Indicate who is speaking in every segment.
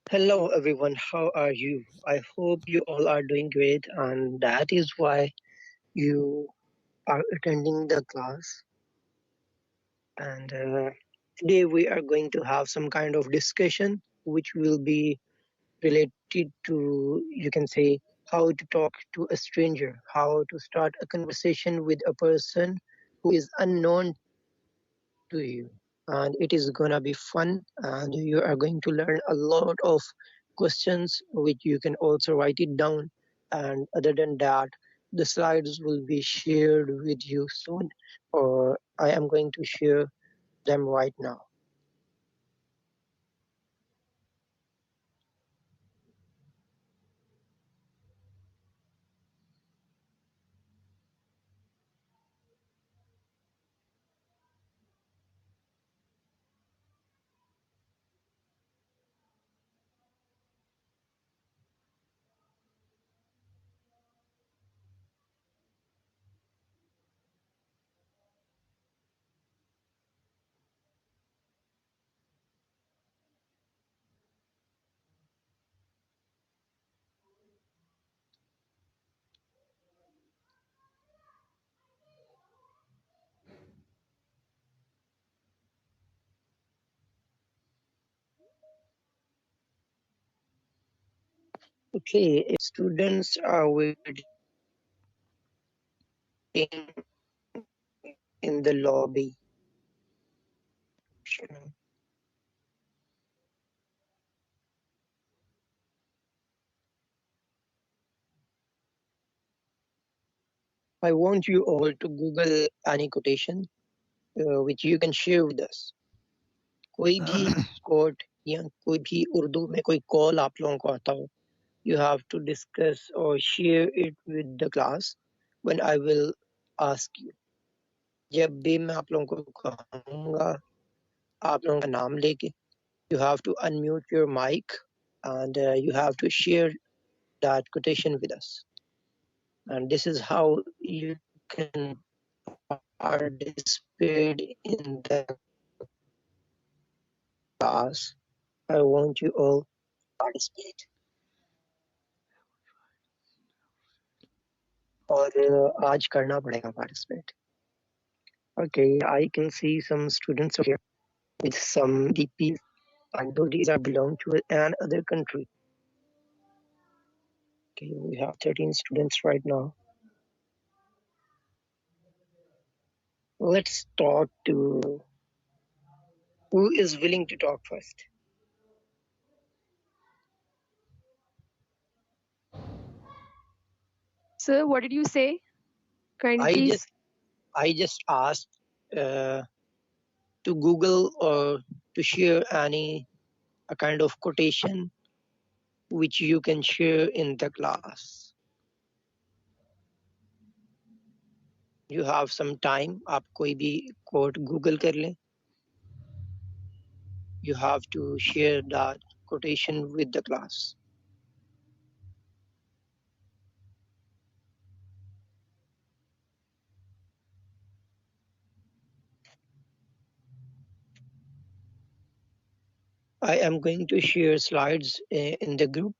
Speaker 1: Hello everyone, how are you? I hope you all are doing great and that is why you are attending the class. And today we are going to have some kind of discussion which will be related to, you can say, how to talk to a stranger, how to start a conversation with a person who is unknown to you. And it is gonna be fun, and you are going to learn a lot of questions which you can also write it down. And other than that, the slides will be shared with you soon, or I am going to share them right now. Okay, if students are waiting in the lobby, I want you all to Google any quotation which you can share with us. कोई भी coat या कोई भी उर्दू में कोई call आप लोगों को आता हो, you have to discuss or share it with the class when I will ask you. जब भी मैं आप लोगों को कहूँगा, आप लोगों का नाम लेके, you have to unmute your mic and you have to share that quotation with us. And this is how you can participate in the class. I want you all to participate. और आज करना पड़ेगा participate. Okay, I can see some students here with some DPs, and those DPs are belong to another country. Okay, we have 13 students right now. Let's talk to who is willing to talk first.
Speaker 2: Sir, what did you say? Kindly please.
Speaker 1: I just asked to Google or to share any a kind of quotation which you can share in the class. You have some time. आप कोई भी quote Google कर लें. You have to share that quotation with the class. I am going to share slides in the group.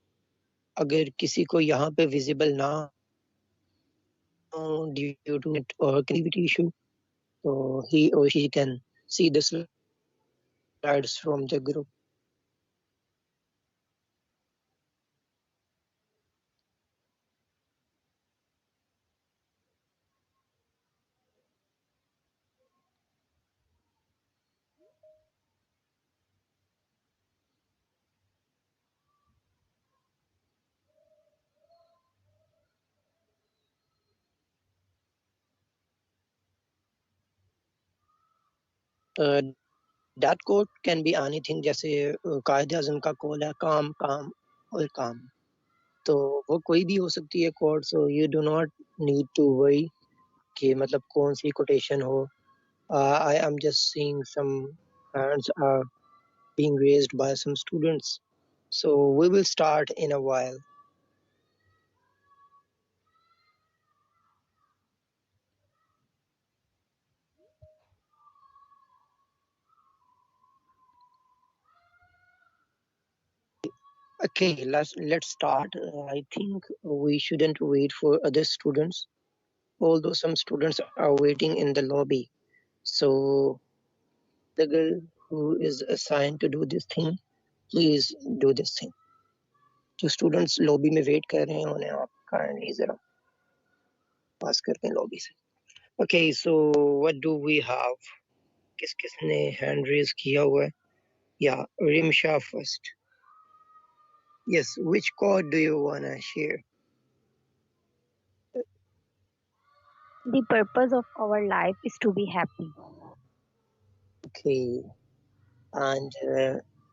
Speaker 1: अगर किसी को यहाँ पे visible ना हो due to it or connectivity issue, so he or she can see the slides from the group. That quote can be anything, जैसे कायद आज़म का call है काम काम और काम, तो वो कोई भी हो सकती है quote. So you do not need to worry कि मतलब कौन सी quotation हो. I am just seeing some hands are being raised by some students. So we will start in a while. Okay, let's start. I think we shouldn't wait for other students, although some students are waiting in the lobby. So the girl who is assigned to do this thing, please do this thing. जो students lobby में wait कर रहे हैं उन्हें आप kindly जरा pass कर दें lobby से. Okay, so what do we have? किस किसने hand raise किया हुआ है? Yeah, Rimsha first. Yes, which code do you wanna share?
Speaker 3: The purpose of our life is to be happy.
Speaker 1: Okay, and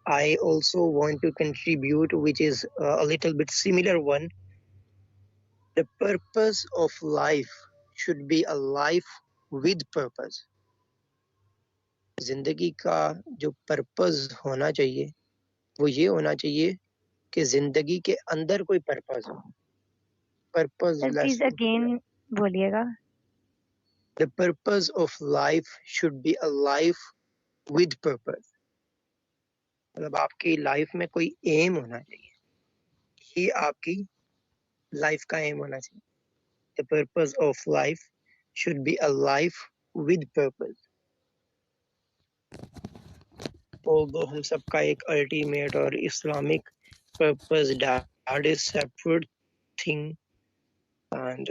Speaker 1: I also want to contribute, which is a little bit similar one. The purpose of life should be a life with purpose. जिंदगी का जो purpose होना चाहिए वो ये होना चाहिए कि जिंदगी के अंदर कोई पर्पस हो.
Speaker 3: Sir, please again बोलिएगा.
Speaker 1: The purpose of life should be a life with purpose. मतलब आपकी लाइफ में कोई एम होना चाहिए. ये आपकी लाइफ का एम होना चाहिए. The purpose of life should be a life with purpose. Although हम सबका एक ultimate और Islamic purpose that is separate thing, and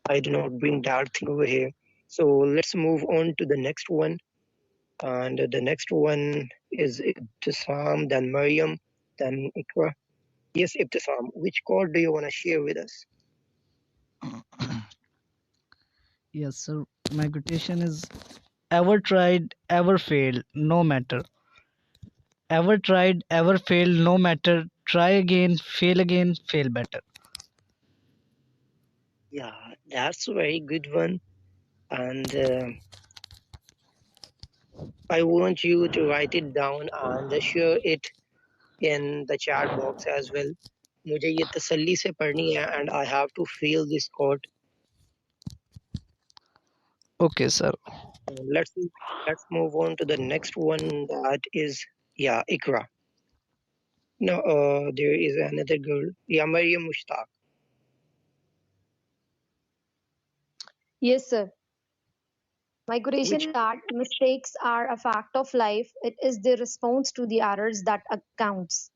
Speaker 1: I do not bring that thing over here. So let's move on to the next one, and the next one is Ibtisam, then Maryam, then Ikra. Yes, Ibtisam, which code do you want to share with us?
Speaker 4: Yes, sir. My quotation is ever tried, ever failed, no matter. Ever tried, ever failed, no matter. Try again, fail better.
Speaker 1: Yeah, that's a very good one. And I want you to write it down and share it in the chat box as well. मुझे ये तसल्ली से पढ़नी है and I have to feel this quote.
Speaker 4: Okay, sir.
Speaker 1: Let's move on to the next one, that is Ikra. No, there is another girl. Maryam Mushtaq.
Speaker 2: Yes, sir. My quotation is that mistakes are a fact of life. It is the response to the errors that counts.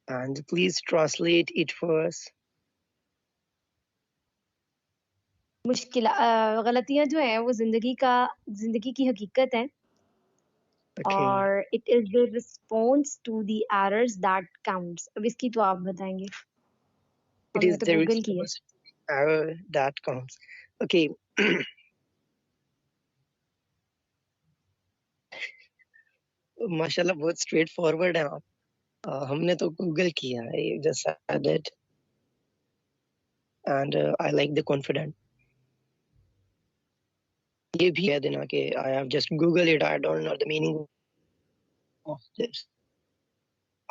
Speaker 1: And please translate it for us.
Speaker 2: गलतियां जो है वो जिंदगी की हकीकत है.
Speaker 1: Okay.
Speaker 2: और it is the response to the errors that counts. अब इसकी तो आप बताएंगे.
Speaker 1: It is the response to the error that counts. Okay. माशाल्लाह बहुत स्ट्रेट फॉरवर्ड है आप. हमने तो गूगल किया है. You just said it. And I like the confident. ये भी है देना कि I have just Google it. I don't know the meaning of this.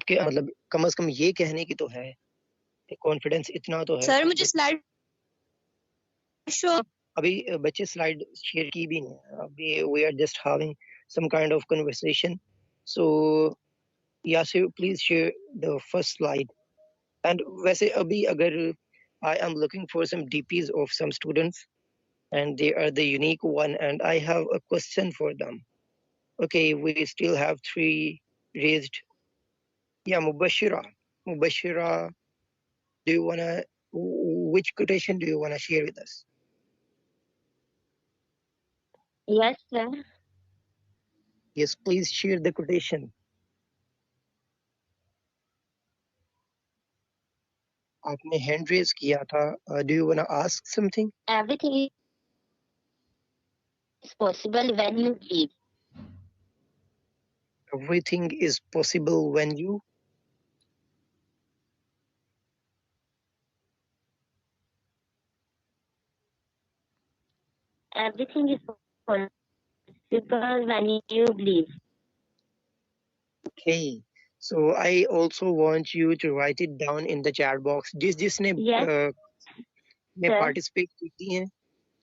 Speaker 1: आपके मतलब कम से कम ये कहने की तो है. कॉन्फिडेंस इतना तो है.
Speaker 3: सर मुझे स्लाइड शो.
Speaker 1: अभी बच्चे स्लाइड शेयर की भी नहीं. अभी we are just having some kind of conversation. So Yasir, please share the first slide. And वैसे अभी अगर I am looking for some DPs of some students and they are the unique one and I have a question for them. Okay, we still have 3 raised. Yeah, Mubashira, do you wanna, which quotation do you wanna share with us?
Speaker 3: Yes, sir.
Speaker 1: Yes, please share the quotation. आपने hand raise किया था. Do you wanna ask something?
Speaker 3: Everything is possible when you believe.
Speaker 1: Everything is possible when you.
Speaker 3: Everything is possible when you believe.
Speaker 1: Okay, so I also want you to write it down in the chat box. जिसने में participate की हैं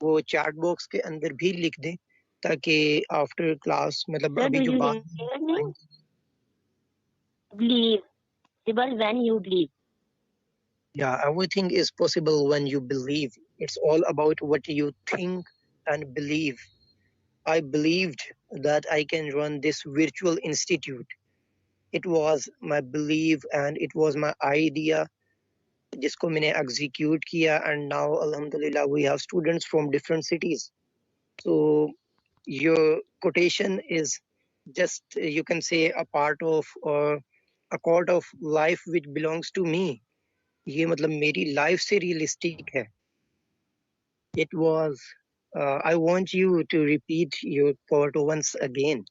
Speaker 1: वो chat box के अंदर भी लिख दें ताकि after class मतलब अभी जो बात
Speaker 3: believe. possible when you believe.
Speaker 1: Yeah, everything is possible when you believe. It's all about what you think and believe. I believed that I can run this virtual institute. It was my belief and it was my idea जिसको मैंने execute किया, and now alhamdulillah we have students from different cities. So your quotation is just you can say a part of or a quote of life which belongs to me. ये मतलब मेरी life से realistic है. It was I want you to repeat your quote once again.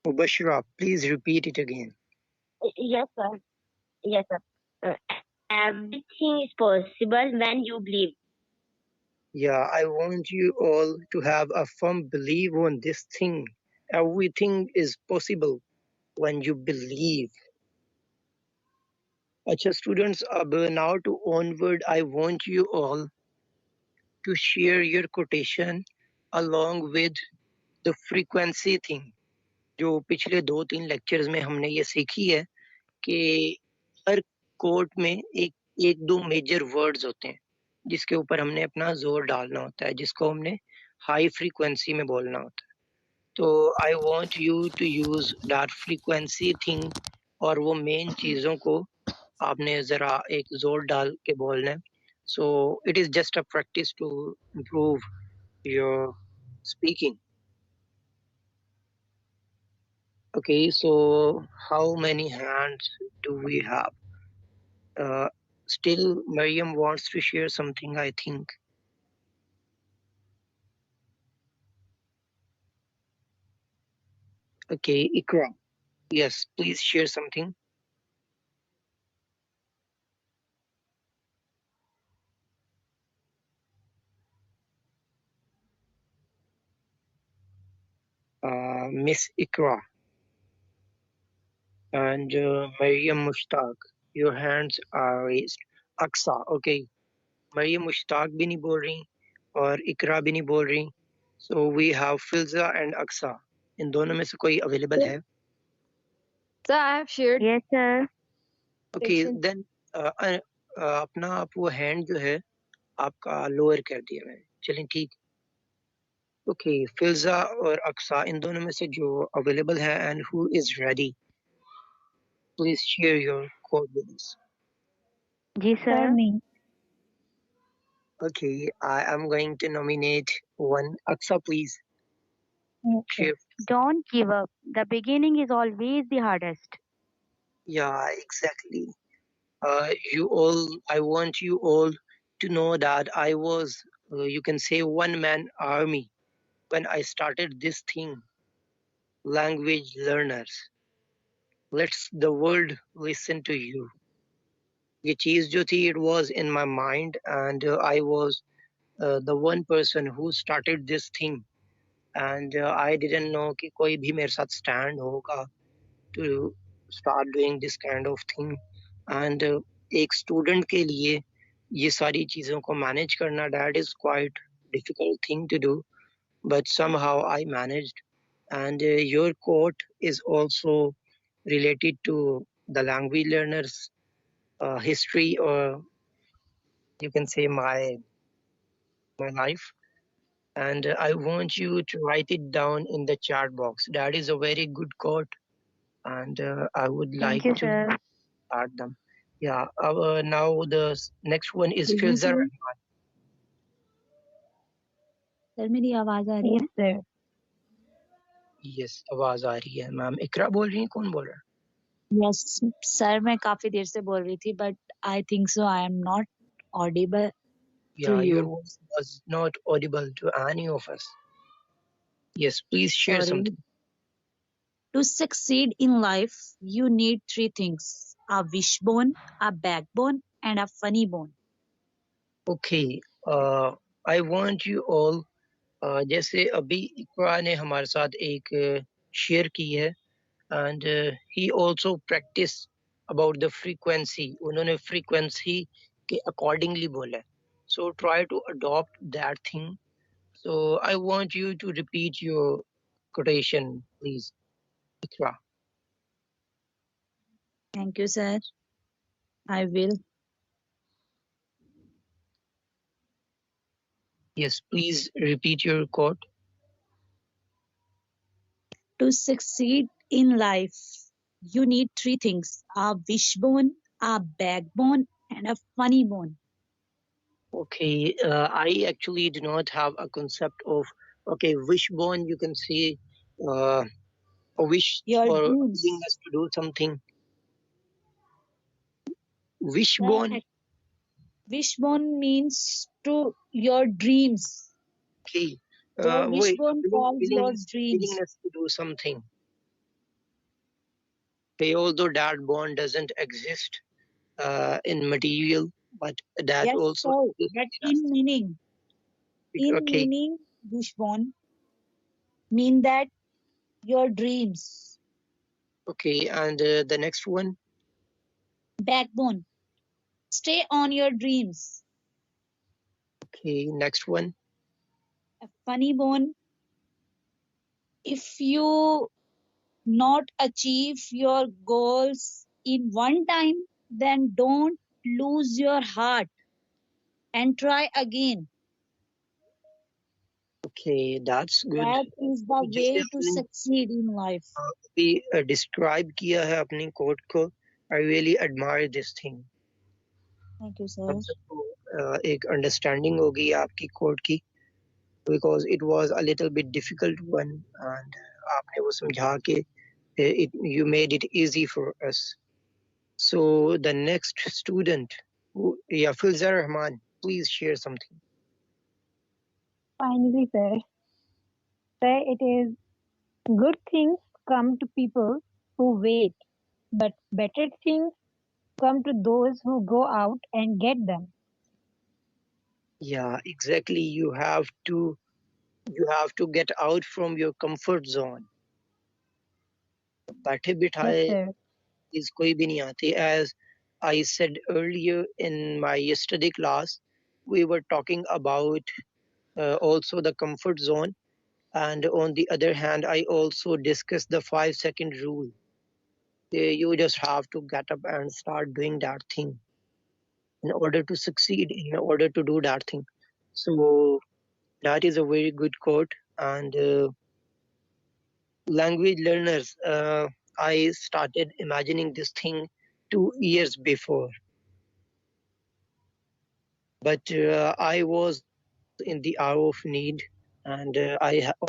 Speaker 1: Mubashira, please repeat it again.
Speaker 3: Yes, sir. Yes, sir. Everything is possible when you believe.
Speaker 1: Yeah, I want you all to have a firm belief on this thing. Everything is possible when you believe. अच्छा students, अब now to onward, I want you all to share your quotation along with the frequency thing. जो पिछले 2-3 lectures में हमने ये सीखी है कि हर कोट में एक एक दो मेजर वर्ड्स होते हैं जिसके ऊपर हमने अपना जोर डालना होता है, जिसको हमने हाई फ्रीक्वेंसी में बोलना होता है. तो I want you to use that frequency thing और वो मेन चीजों को आपने जरा एक जोर डाल के बोलना है. So it is just a practice to improve your speaking. Okay, so how many hands do we have? Still, Mariam wants to share something, I think. Okay, Ikra. Yes, please share something. Miss Ikra and Mariam Mushtaq, your hands are raised. Aksa, okay. Mariam Mushtaq भी नहीं बोल रही और इकरा भी नहीं बोल रही. So we have Filza and Aksa. इन दोनों में से कोई available है?
Speaker 2: So I have shared.
Speaker 3: Yes, sir.
Speaker 1: Okay,
Speaker 2: Patient.
Speaker 1: then अपना आप वो hand जो है आपका lower कर दिया मैंने. चलें ठीक. Okay, Filza और Aksa इन दोनों में से जो available है and who is ready, please share your code with us.
Speaker 3: जी Sir, sir. me.
Speaker 1: Okay, I am going to nominate one. Aksa, please
Speaker 3: Yes, sir.
Speaker 1: share.
Speaker 3: Don't give up. The beginning is always the hardest.
Speaker 1: Yeah, exactly. You all, I want you all to know that I was, you can say, one man army when I started this thing, language learners. Let's the world listen to you. ये चीज जो थी, it was in my mind, and I was the one person who started this thing, and I didn't know कि कोई भी मेरे साथ stand होगा to start doing this kind of thing. And एक student के लिए ये सारी चीजों को manage करना, that is quite difficult thing to do, but somehow I managed. And your quote is also related to the language learners history, or you can say my life. And I want you to write it down in the chat box. That is a very good quote, and I would
Speaker 3: Thank
Speaker 1: like
Speaker 3: you,
Speaker 1: to
Speaker 3: sir.
Speaker 1: start them. Yeah. Now the next one is Filzar.
Speaker 3: Sir मेरी आवाज आ रही है? Yes, sir.
Speaker 1: Yes, आवाज आ रही है. Ma'am इकरा बोल रही हैं? कौन बोल रहा है?
Speaker 3: Yes, sir. मैं काफी देर से बोल रही थी, but I think so. I am not audible to
Speaker 1: Yeah, your
Speaker 3: you.
Speaker 1: voice was not audible to any of us. Yes, please share
Speaker 3: Sorry.
Speaker 1: something.
Speaker 3: To succeed in life, you need three things: a wishbone, a backbone, and a funny bone.
Speaker 1: Okay. I want you all. जैसे अभी इकरा ने हमारे साथ एक share की है, and he also practiced about the frequency. उन्होंने frequency के accordingly बोला है. So try to adopt that thing. So I want you to repeat your quotation, please, Ikra.
Speaker 3: Thank you, sir. I will.
Speaker 1: Yes, please repeat your quote.
Speaker 3: To succeed in life, you need three things: a wishbone, a backbone, and a funny bone.
Speaker 1: Okay, I actually do not have a concept of, okay, wishbone, you can say, uh, a wish
Speaker 3: Your
Speaker 1: or
Speaker 3: dreams.
Speaker 1: willingness to do something.
Speaker 3: The
Speaker 1: Wishbone,
Speaker 3: wishbone means to your dreams.
Speaker 1: okay,
Speaker 3: Your
Speaker 1: wait,
Speaker 3: wishbone calls your dreams.
Speaker 1: willingness to do something. Okay, although that bond doesn't exist in material, but that
Speaker 3: Yes,
Speaker 1: also
Speaker 3: sir.
Speaker 1: exists
Speaker 3: But
Speaker 1: in us.
Speaker 3: in
Speaker 1: Okay,
Speaker 3: meaning, wishbone mean that your dreams.
Speaker 1: okay, and the next one,
Speaker 3: Backbone. Stay on your dreams.
Speaker 1: okay, next one,
Speaker 3: A funny bone. If you not achieve your goals in one time, then don't lose your heart and try again.
Speaker 1: okay, that's good.
Speaker 3: That is the
Speaker 1: जैसे
Speaker 3: way to
Speaker 1: आपने
Speaker 3: succeed in life.
Speaker 1: अभी describe किया है अपनी code को, I really admire this thing.
Speaker 3: Thank you,
Speaker 1: अब
Speaker 3: sir.
Speaker 1: सबको एक अंडरस्टैंडिंग होगी आपकी कोड की, because it was a little bit difficult one, and आपने वो समझा के you made it easy for us. So the next student, Filzar Rahman, please share something.
Speaker 2: Finally, sir, it is good things come to people who wait, but better things come to those who go out and get them.
Speaker 1: Yeah, exactly. You have to get out from your comfort zone. बैठे
Speaker 2: Yes,
Speaker 1: बिठाए
Speaker 2: sir.
Speaker 1: is कोई भी नहीं आती. As I said earlier in my yesterday class, we were talking about also the comfort zone, and on the other hand, I also discussed the 5-second rule. You just have to get up and start doing that thing in order to succeed, in order to do that thing. So that is a very good quote. And language learners, I started imagining this thing 2 years before, but I was in the hour of need, and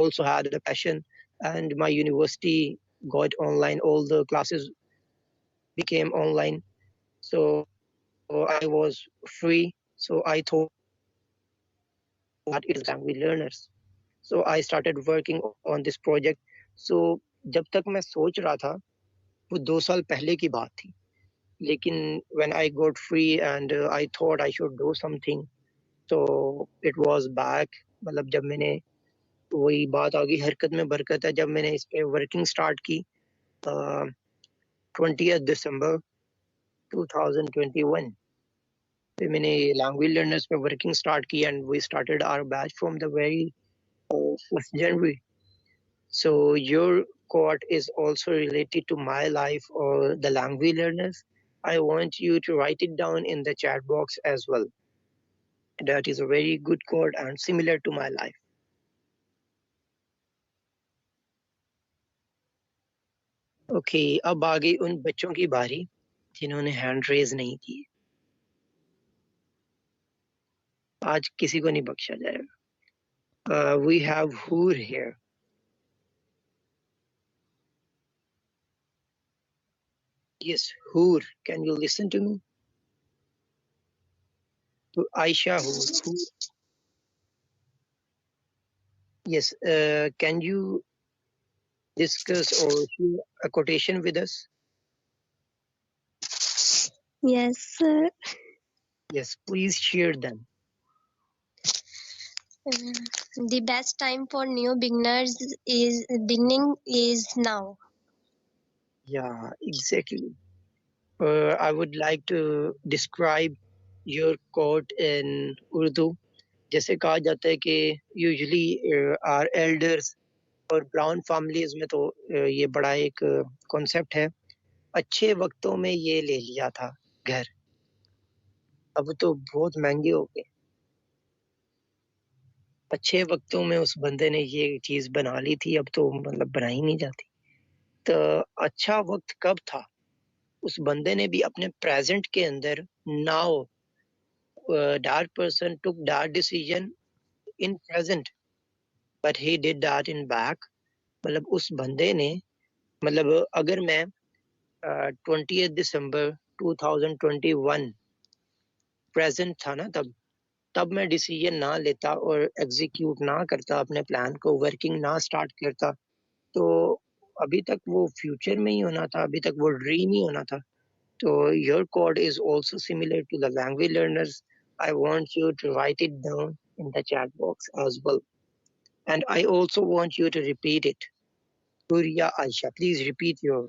Speaker 1: also had the passion, and my university got online, all the classes became online, so I was free, so I thought that it is language learners. So I started working on this project. So जब तक मैं सोच रहा था वो 2 साल पहले की बात थी, लेकिन when I got free and I thought I should do something, so it was back. मतलब जब मैंने, वही बात आ गई, हरकत में बरकत है, जब मैंने इस पे वर्किंग स्टार्ट की 20 दिसंबर 2021 पे मैंने लैंग्वेज लर्नर्स पे वर्किंग स्टार्ट की, and we started our batch from the very first January. So your quote is also related to my life or the language learners. I want you to write it down in the chat box as well. That is a very good quote and similar to my life. Okay, अब आ गई उन बच्चों की बारी जिन्होंने hand raise नहीं की. आज किसी को नहीं बख्शा जाएगा. We have Hoor here. Yes, Hoor, can you listen to me? To Aisha Hoor. Hoor. Yes, can you discuss or share a quotation with us?
Speaker 5: Yes, sir.
Speaker 1: Yes, please share them.
Speaker 5: The best time for new beginning is now.
Speaker 1: Yeah, exactly. I would like to describe your quote in Urdu. जैसे कहा जाता है कि usually are elders और brown families में तो ये बड़ा एक कॉन्सेप्ट है, अच्छे वक्तों में ये ले लिया था घर, अब तो बहुत महंगे हो गए। अच्छे वक्तों में उस बंदे ने ये चीज बना ली थी, अब तो मतलब बनाई नहीं जाती। तो अच्छा वक्त कब था? उस बंदे ने भी अपने प्रेजेंट के अंदर now that person took that decision in present but he did that in back। मतलब उस बंदे ने, मतलब अगर मैं 20 दिसंबर 2021 प्रेजेंट था ना, तब मैं डिसीजन ना लेता और एग्जीक्यूट ना करता, अपने प्लान को वर्किंग ना स्टार्ट करता, तो अभी तक वो फ्यूचर में ही होना था, अभी तक वो ड्रीम ही होना था। तो your code is also similar to the language learners। I want you to write it down in the chat box as well, and I also want you to repeat it। Huria Aisha, please repeat your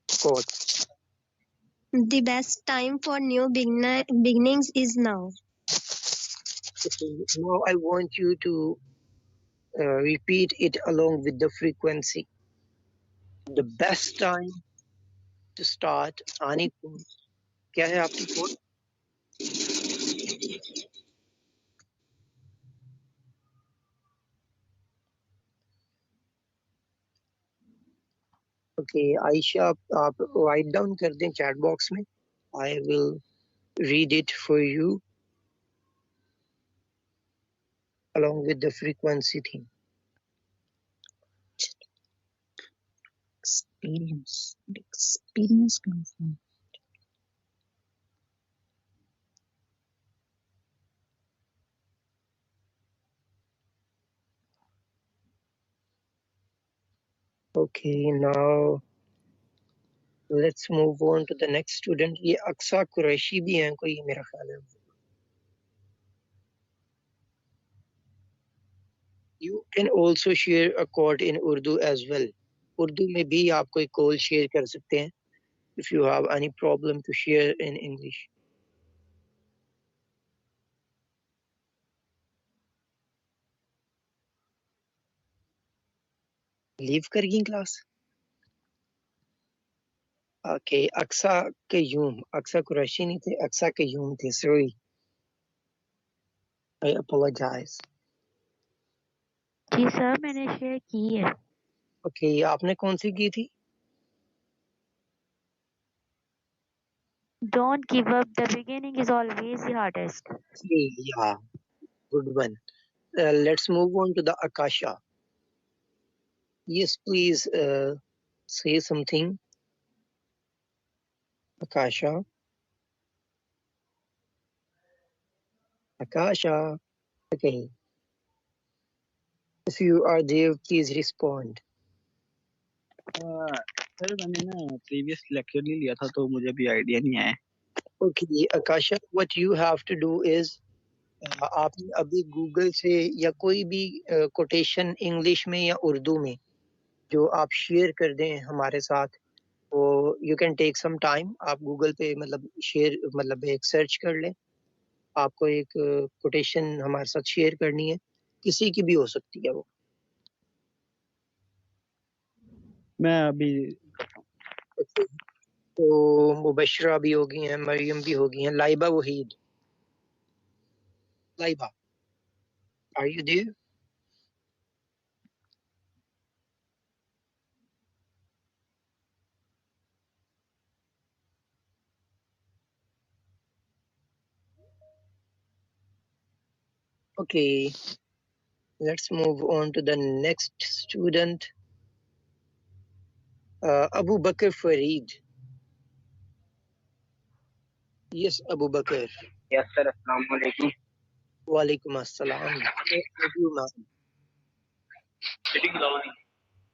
Speaker 1: code।
Speaker 5: The best time for new beginnings is now.
Speaker 1: Okay, now I want you to repeat it along with the frequency। The best time to start anything। क्या है आपकी code? Okay Ayesha, आप write down कर दें chat box में। I will read it for you along with the frequency thing।
Speaker 3: experience comes from
Speaker 1: Okay, now let's move on to the next student। ये अक्सा कुरैशी भी हैं कोई, मेरा ख्याल है। You can also share a code in Urdu as well। Urdu में भी आप कोई कॉल शेयर कर सकते हैं if you have any problem to share in English। Leave कर गई क्लास? ओके, अक्सा कयूम, अक्सा कुरैशी नहीं थे, अक्सा कयूम थे, सॉरी, आई अपोलोजाइज।
Speaker 6: जी सर, मैंने शेयर की है।
Speaker 1: ओके, आपने कौन सी की थी?
Speaker 6: Don't give up. The beginning is always the hardest.
Speaker 1: Yeah, good one। Let's move on to the Akasha। Yes, please say something, Akasha। Akasha, okay, if you are there, please respond।
Speaker 7: Sir मैंने ना previous lecture नहीं लिया था तो मुझे भी idea नहीं आया।
Speaker 1: Okay, Akasha, what you have to do is आपने अभी गूगल से या कोई भी कोटेशन इंग्लिश में या उर्दू में जो आप शेयर कर दें हमारे साथ, वो you can take some time. आप गूगल पे मतलब शेयर, मतलब एक सर्च कर लें, आपको एक कोटेशन हमारे साथ शेयर करनी है, किसी की भी हो सकती है वो।
Speaker 7: मैं अभी
Speaker 1: Okay, तो मुबशरा भी होगी हैं, मरियम भी होगी हैं, Laiba Waheed. Laiba, are you there? Okay, let's move on to the next student। Abu Bakr Fareed। Yes, Abu Bakr।
Speaker 8: Yes sir, अस्सलाम वालेकुम।
Speaker 1: वालेकुम अस्सलाम। उर्दू में?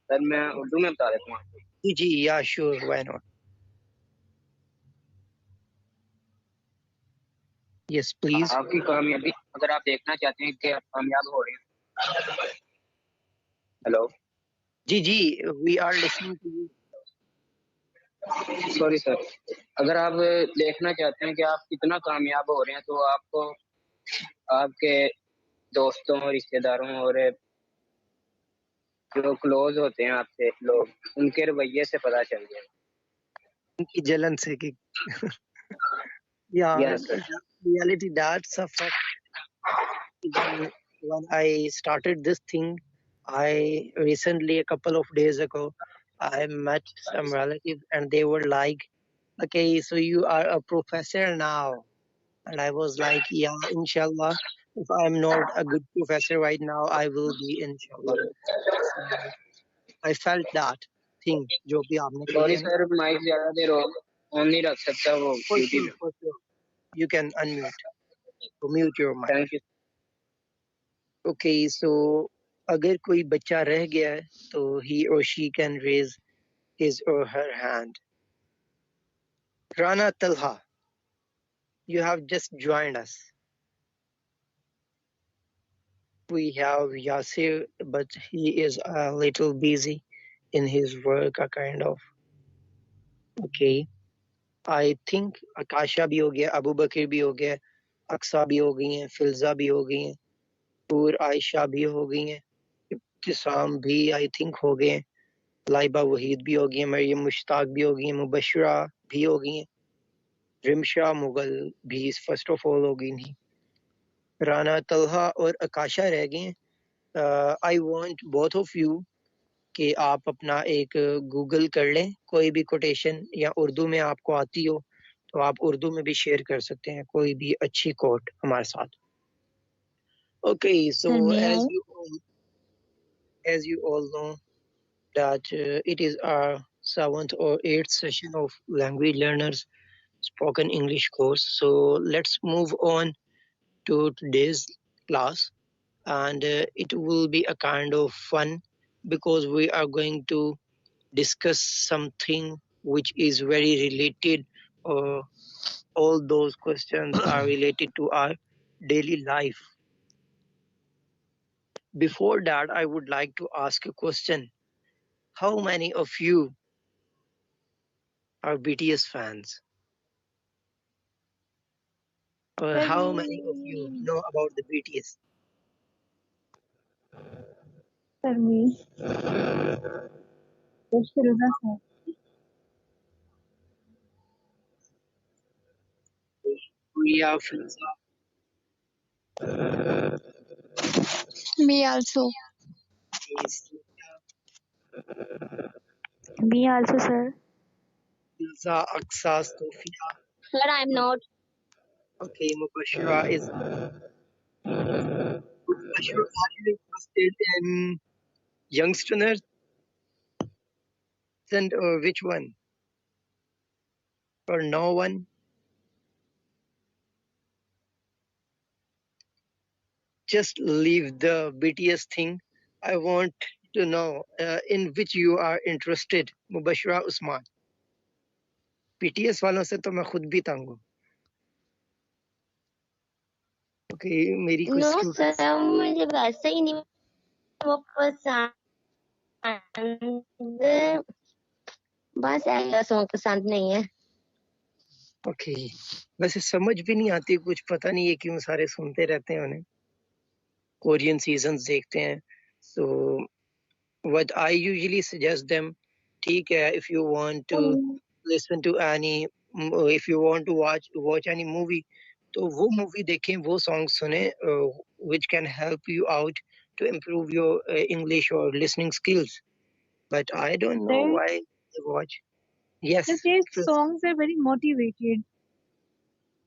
Speaker 8: सर मैं उर्दू में बता देता हूँ आपको।
Speaker 1: जी जी, या sure, why not. Yes please.
Speaker 8: आपकी कामयाबी अगर आप देखना चाहते हैं कि आप कामयाब हो रहे हैं। हेलो
Speaker 1: जी जी, we are listening to you.
Speaker 8: Sorry sir, अगर आप देखना चाहते हैं कि आप कितना कामयाब हो रहे हैं तो आपको आपके दोस्तों रिश्तेदारों और जो क्लोज होते हैं आपसे लोग, उनके रवैये से पता चल जाएगा।
Speaker 1: उनकी जलन से कि yeah,
Speaker 8: yes.
Speaker 1: reality that's a fact. Even when I started this thing, I recently, a couple of days ago, I met some relatives and they were like, okay, so you are a professor now. And I was like, yeah, inshallah. If I'm not a good professor right now, I will be, inshallah. So I felt that thing, जो भी आपने कही
Speaker 8: sorry
Speaker 1: है ना.
Speaker 8: Sir, mic ज्यादा देर on नहीं रख सकता, वो
Speaker 1: For
Speaker 8: ड्यूटी
Speaker 1: sure,
Speaker 8: पे।
Speaker 1: for sure. You can unmute, to mute your mic.
Speaker 8: Thank you.
Speaker 1: Okay, so अगर कोई बच्चा रह गया है, तो he or she can raise his or her hand. Rana Talha, you have just joined us. We have Yasir, but he is a little busy in his work, a kind of. Okay, I think Akasha भी हो गया, अबू बकर भी हो गया, अक्सा भी हो गई हैं, फिल्जा भी हो गई हैं, और आयशा भी हो गई हैं, इब्तिसाम भी आई थिंक हो गए हैं, लाइबा वहीद भी हो गई हैं, मरियम मुश्ताक भी हो गई हैं, मुबशरा भी हो गई हैं, रिमशा मुगल भी फर्स्ट ऑफ ऑल हो गई थी, राना तलहा और आकाशा रह गए हैं। I want both of you कि आप अपना एक गूगल कर लें, कोई भी कोटेशन या उर्दू में आपको आती हो तो आप उर्दू में भी शेयर कर सकते हैं, कोई भी अच्छी कोट हमारे साथ. Okay, so
Speaker 2: Sir, may I?
Speaker 1: as you all know that it is our 7th or 8th session of language learners spoken English course. So let's move on to today's class, and it will be a kind of fun because we are going to discuss something which is very related, or all those questions are related to our daily life. Before that, I would like to ask a question. How many of you are BTS fans? Or
Speaker 2: Sir,
Speaker 1: how many of you
Speaker 2: me.
Speaker 1: know about the BTS?
Speaker 2: Sir, me. Yes, Filza, sir.
Speaker 1: Priya, Filza,
Speaker 5: Me also.
Speaker 1: Ace,
Speaker 6: Me also, sir.
Speaker 1: Filza, Aksa, Sophia.
Speaker 5: Sir, I'm not.
Speaker 1: Okay, Mubashira is. Mubashira, are you interested in youngsters and or which one? Or no one? Just leave the BTS thing. I want to know in which you are interested. Mubashira Usman. BTS वालों से तो मैं खुद भी तंग हूँ. Okay, मेरी कुछ
Speaker 5: No, sir,
Speaker 1: students.
Speaker 5: मुझे वैसे ही नहीं वो पसंद, बस ऐसा सॉन्ग पसंद नहीं है.
Speaker 1: Okay, वैसे समझ भी नहीं आती, कुछ पता नहीं है क्यों सारे सुनते रहते हैं उन्हें. कोरियन सीजन्स देखते हैं. So what I usually suggest them, ठीक है, if you want to listen to any, if you want to watch any movie, तो वो movie देखें, वो song सुने, which can help you out to improve your English or listening skills. But I don't know
Speaker 2: Sir,
Speaker 1: why they watch. Yes,
Speaker 2: sir, their
Speaker 1: Chris.
Speaker 2: songs are very motivated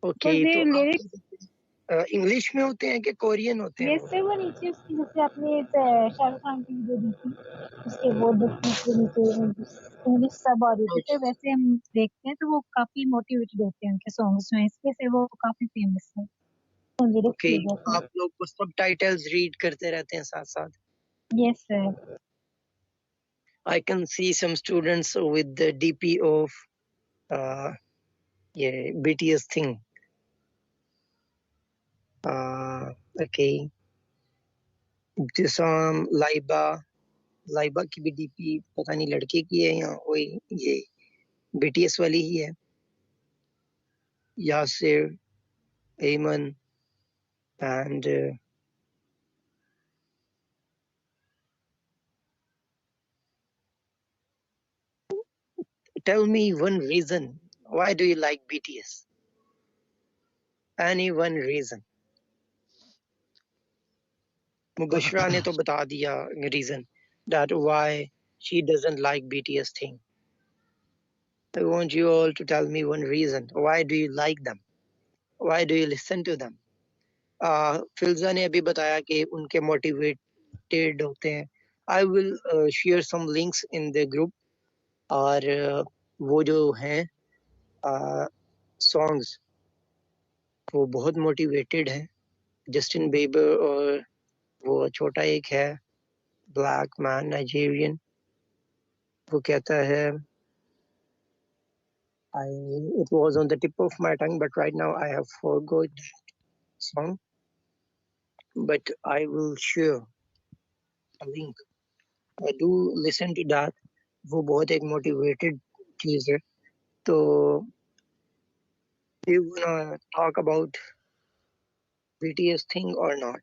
Speaker 1: Okay,
Speaker 2: because
Speaker 1: तो
Speaker 2: their lyrics.
Speaker 1: आप English में होते हैं कि Korean होते हैं
Speaker 2: Yes,
Speaker 1: वो?
Speaker 2: sir, वो नीचे उसकी जैसे आपने शाहरुख खान की वीडियो दी थी, उसके वो डिस्प्ले के नीचे इंग्लिश सब आ रही थी,
Speaker 1: Okay.
Speaker 2: तो वैसे हम देखते हैं तो वो काफी मोटिवेटेड होते हैं उनके सॉन्ग्स में, इसलिए से वो काफी फेमस है लिरिक्स की
Speaker 1: Okay,
Speaker 2: वजह से.
Speaker 1: आप लोग को subtitles read करते रहते हैं साथ साथ.
Speaker 2: Yes, sir.
Speaker 1: I can see some students with the DP of uh, yeah, BTS thing. Okay, जिसम लाइबा, लाइबा की भी DP पता नहीं लड़के की है या वही ये. BTS वाली ही है, Yasir, Ayman, and tell me one reason. Why do you like BTS? Any one reason? Mubashra ने तो बता दिया reason that why she doesn't like BTS thing. I want you all to tell me one reason. Why do you like them? Why do you listen to them? Filza ने अभी बताया कि उनके motivated होते हैं. I will share some links in the group. और वो जो हैं songs वो बहुत motivated हैं. जस्टिन बीबर और वो छोटा एक है ब्लैक मैन नाइजीरियन, वो कहता है it was on the tip of my tongue but right now I have forgot that song, but I will share a link. Do listen to that. वो बहुत एक motivated चीज है. तो do you wanna talk about BTS thing or not?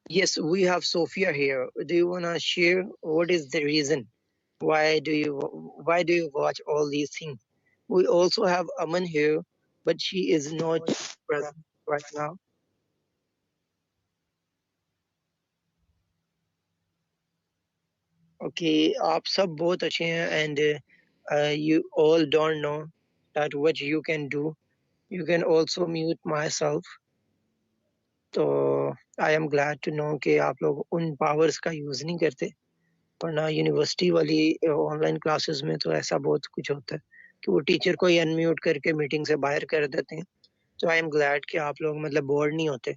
Speaker 1: Yes, we have Sophia here. Do you wanna share what is the reason? Why do you watch all these things? We also have Aman here, but she is not present right now. Okay, आप सब बहुत अच्छे हैं and you all don't know that what you can do. You can also mute myself. तो I am glad to know कि आप लोग उन powers का use नहीं करते. वरना यूनिवर्सिटी वाली ऑनलाइन क्लासेस में तो ऐसा बहुत कुछ होता है कि वो टीचर को ही अनम्यूट करके मीटिंग से बाहर कर देते हैं. So I am glad कि आप लोग मतलब बोर्ड नहीं होते.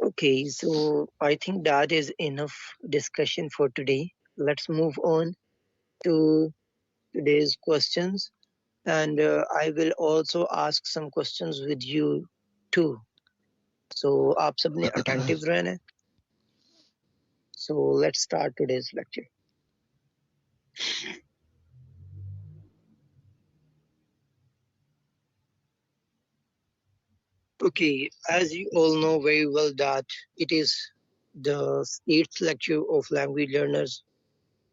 Speaker 1: Okay, so I think that is enough discussion for today. Let's move on to today's questions, and I will also ask some questions with you too. So आप सबने attentive रहना है. So let's start today's lecture. Okay, as you all know very well that it is the 8th lecture of language learners.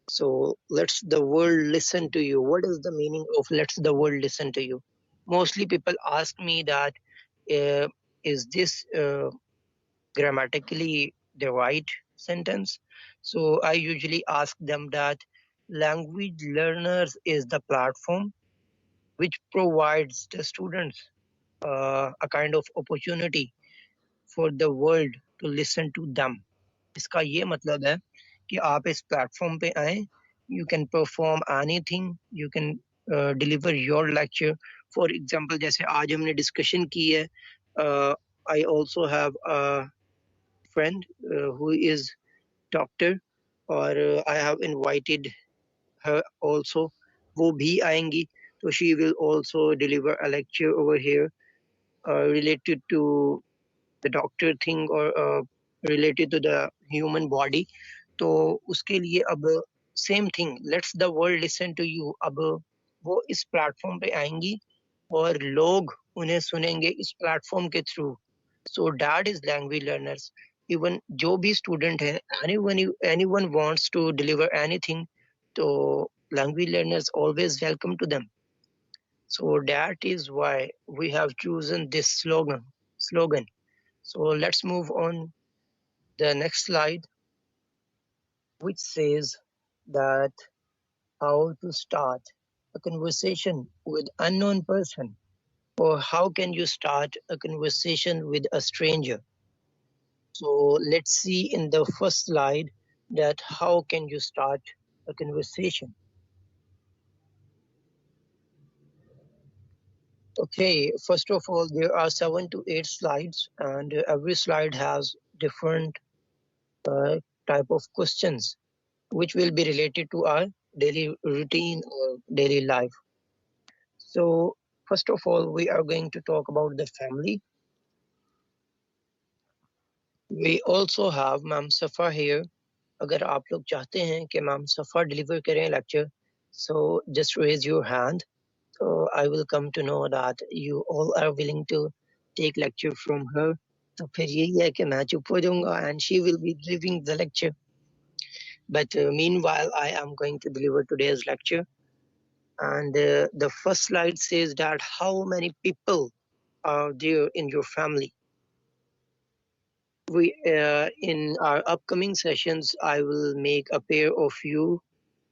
Speaker 1: So let's the world listen to you. What is the meaning of let's the world listen to you? Mostly people ask me that is this grammatically the right sentence? So I usually ask them that language learners is the platform which provides the students a kind of opportunity for the world to listen to them. इसका ये मतलब है कि आप इस platform पे आए, you can perform anything, you can deliver your lecture. For example, जैसे आज हमने discussion की है, I also have a friend who is doctor और I have invited her also. वो भी आएंगी, तो she will also deliver a lecture over here related to the doctor thing or related to the human body. तो उसके लिए अब same thing let's the world listen to you. अब वो इस प्लेटफॉर्म पे आएंगी और लोग उन्हें सुनेंगे इस प्लेटफॉर्म के through. So that is language learners. Even जो भी स्टूडेंट है, anyone wants to deliver anything, तो language learners always welcome to them. So that is why we have chosen this slogan. So let's move on the next slide, which says that how to start a conversation with unknown person, or how can you start a conversation with a stranger. So let's see in the first slide that how can you start a conversation. Okay, first of all, there are 7 to 8 slides, and every slide has different type of questions which will be related to our daily routine or daily life. So first of all, we are going to talk about the family. We also have Ma'am Safa here. अगर आप लोग चाहते हैं कि ma'am सफ़ा deliver करें lecture, so just raise your hand. So I will come to know that you all are willing to take lecture from her. तो फिर यही है कि मैं चुप हो जाऊंगा and she will be delivering the lecture. But meanwhile, I am going to deliver today's lecture. And the first slide says that how many people are there in your family. We in our upcoming sessions, I will make a pair of you.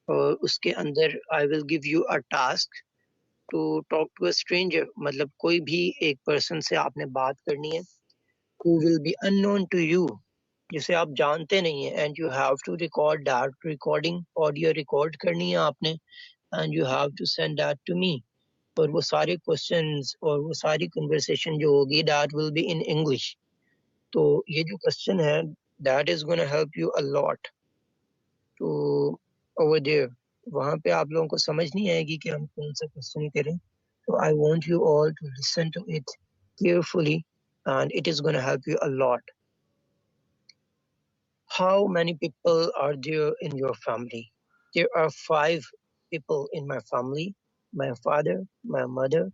Speaker 1: और उसके अंदर I will give you a task to talk to a stranger. मतलब कोई भी एक person से आपने बात करनी है who will be unknown to you, जिसे आप जानते नहीं हैं, and you have to record that recording, audio record करनी है आपने, and you have to send that to me. और वो सारे questions और वो सारी conversation जो होगी that will be in English. तो ये जो question है that is going to help you a lot to over there. वहाँ पे आप लोगों को समझ नहीं आएगी कि हम कौन सा question करें. So I want you all to listen to it carefully and it is going to help you a lot. How many people are there in your family? There are 5 people in my family. My father, my mother,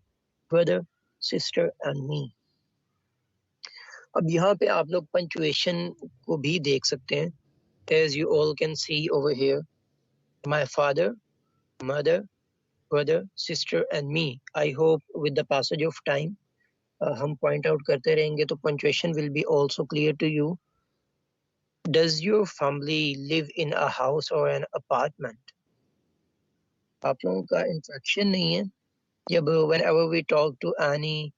Speaker 1: brother, sister and me. अब यहाँ पे आप लोग punctuation को भी देख सकते हैं. As you all can see over here, my father, mother, brother, sister and me. I hope with the passage of time, हम point out करते रहेंगे तो punctuation will be also clear to you. Does your family live in a house or an apartment? आप लोगों का interaction नहीं है. जब whenever we talk to any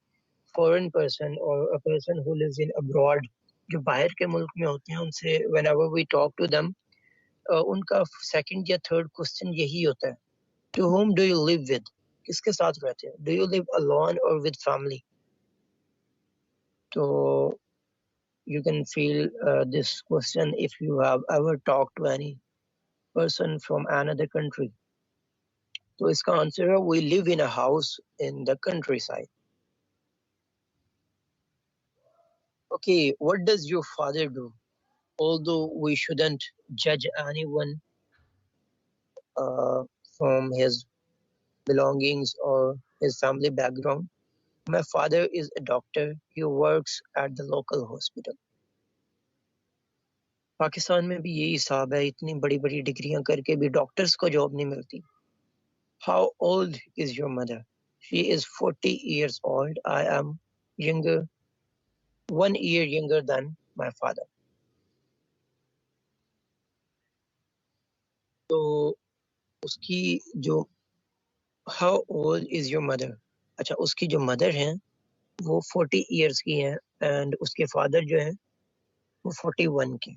Speaker 1: foreign person or a person who lives in abroad, जो बाहर के मुल्क में होते हैं उनसे whenever we talk to them, उनका second या third question यही होता है. To whom do you live with? किसके साथ रहते हैं? Do you live alone or with family? So you can feel this question if you have ever talked to any person from another country. तो इसका answer है we live in a house in the countryside. Okay, what does your father do? Although we shouldn't judge anyone from his belongings or his family background, my father is a doctor. He works at the local hospital. Pakistan में भी यही हिसाब है, इतनी बड़ी बड़ी डिग्रियां करके भी डॉक्टर्स को जॉब नहीं मिलती. How old is your mother? She is 40 years old. I am younger, 1 year younger than my father. तो उसकी जो how old is your mother? अच्छा, उसकी जो mother हैं वो 40 years की हैं and उसके father जो हैं वो 41 के.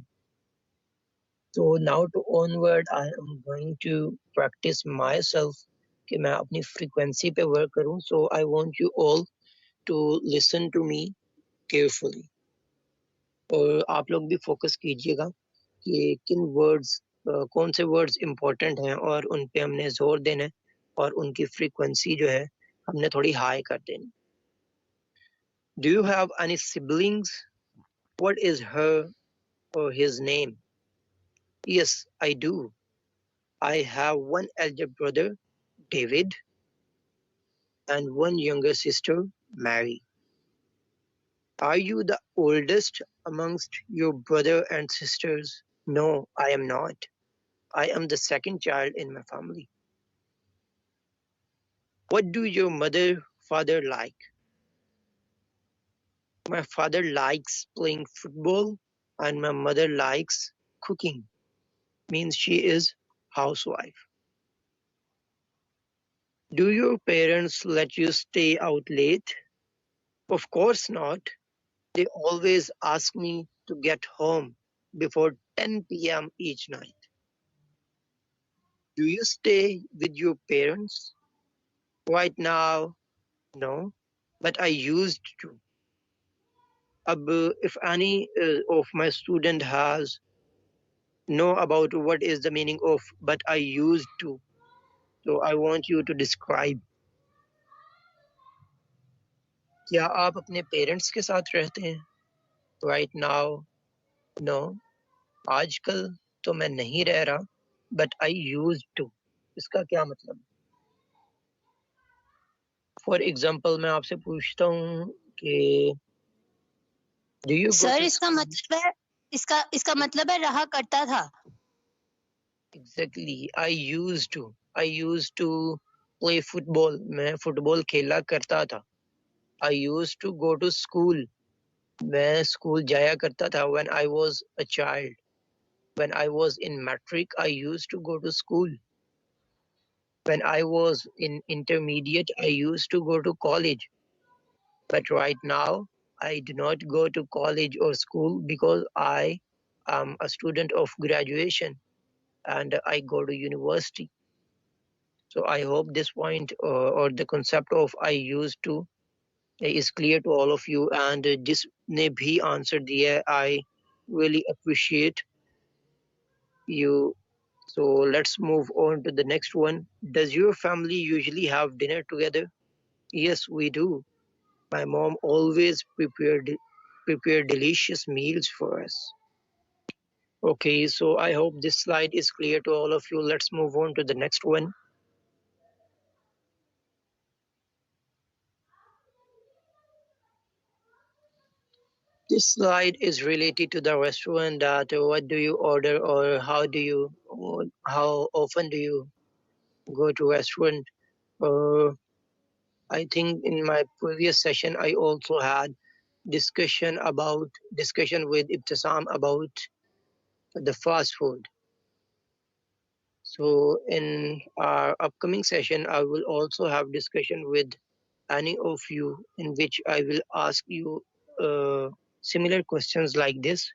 Speaker 1: So now to onward I am going to practice myself कि मैं अपनी frequency पे work करूं. So I want you all to listen to me carefully. और आप लोग भी focus कीजिएगा कि किन words कौन से words important हैं और उन पे हमने जोर देना है और उनकी frequency जो है हमने थोड़ी high कर देनी. Do you have any siblings? What is her or his name? Yes, I do. I have one elder brother, David, and one younger sister, Mary. Are you the oldest amongst your brother and sisters? No, I am not. I am the second child in my family. What do your mother, father like? My father likes playing football and my mother likes cooking. Means she is housewife. Do your parents let you stay out late? Of course not. They always ask me to get home before 10 p.m. each night. Do you stay with your parents? Right now, no, but I used to. If any of my student has know about what is the meaning of but I used to, so I want you to describe. क्या आप अपने parents के साथ रहते हैं? Right now, no. आजकल तो मैं नहीं रह रहा, but I used to. इसका क्या मतलब? For example, मैं आपसे पूछता हूँ कि do you go
Speaker 5: sir
Speaker 1: to
Speaker 5: इसका
Speaker 1: school?
Speaker 5: मतलब है इसका मतलब है रहा करता था.
Speaker 1: Exactly. I used to play football. मैं फुटबॉल खेला करता था. I used to go to school. मैं स्कूल जाया करता था when I was a child. When I was in matric, I used to go to school. When I was in intermediate, I used to go to college. But right now, I do not go to college or school because I am a student of graduation and I go to university. So I hope this point or the concept of I used to is clear to all of you, and जिसने भी answer दिया है, I really appreciate you. So let's move on to the next one. Does your family usually have dinner together? Yes, we do. My mom always prepare delicious meals for us. Okay, so I hope this slide is clear to all of you. Let's move on to the next one. This slide is related to the restaurant, that what do you order or how often do you go to restaurant. I think in my previous session I also had discussion with Ibtisam about the fast food. So in our upcoming session, I will also have discussion with any of you in which I will ask you similar questions like this,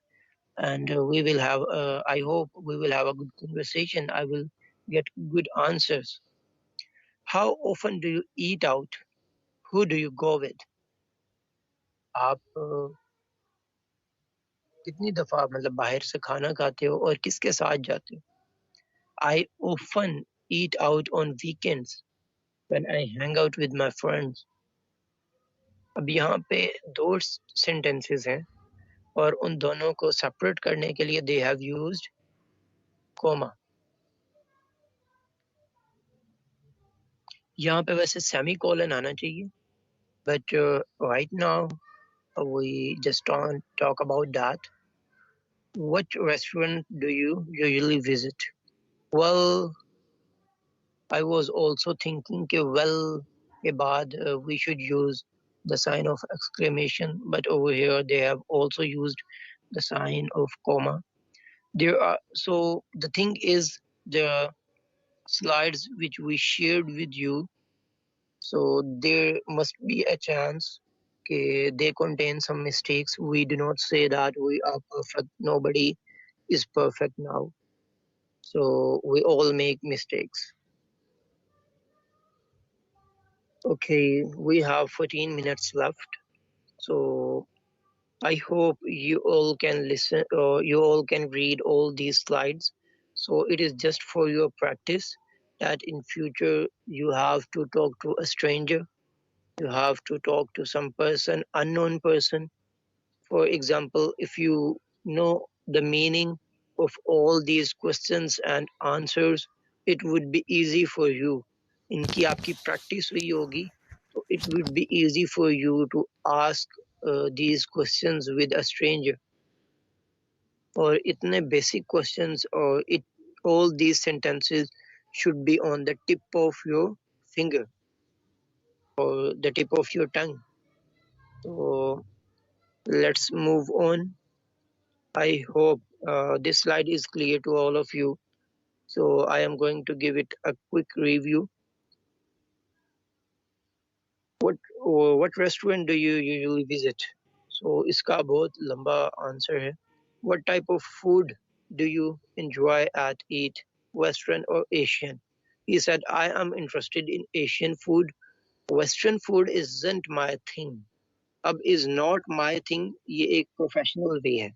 Speaker 1: and we will have. I hope we will have a good conversation. I will get good answers. How often do you eat out? Who do you go with? आप कितनी दफा मतलब बाहर से खाना खाते हो और किसके साथ जाते हो? I often eat out on weekends when I hang out with my friends. अब यहाँ पे दो sentences हैं और उन दोनों को separate करने के लिए they have used comma. यहाँ पे वैसे semicolon आना चाहिए, but right now we just don't talk about that. What restaurant do you usually visit? Well, I was also thinking कि well के बाद we should use the sign of exclamation, but over here they have also used the sign of comma. There are, so the thing is, the slides which we shared with you, so there must be a chance they contain some mistakes. We do not say that we are perfect. Nobody is perfect now. So we all make mistakes. Okay, we have 14 minutes left. So I hope you all can listen or you all can read all these slides. So it is just for your practice that in future you have to talk to a stranger. You have to talk to some person, unknown person. For example, if you know the meaning of all these questions and answers, it would be easy for you. इनकी आपकी practice हुई होगी, so it would be easy for you to ask these questions with a stranger. और इतने basic questions or all these sentences should be on the tip of your finger or the tip of your tongue. So let's move on. I hope this slide is clear to all of you. So I am going to give it a quick review. What restaurant do you usually visit? So इसका बहुत लंबा answer है. What type of food do you enjoy at eat, Western or Asian? He said, I am interested in Asian food. Western food isn't my thing. अब is not my thing, ये एक professional way है.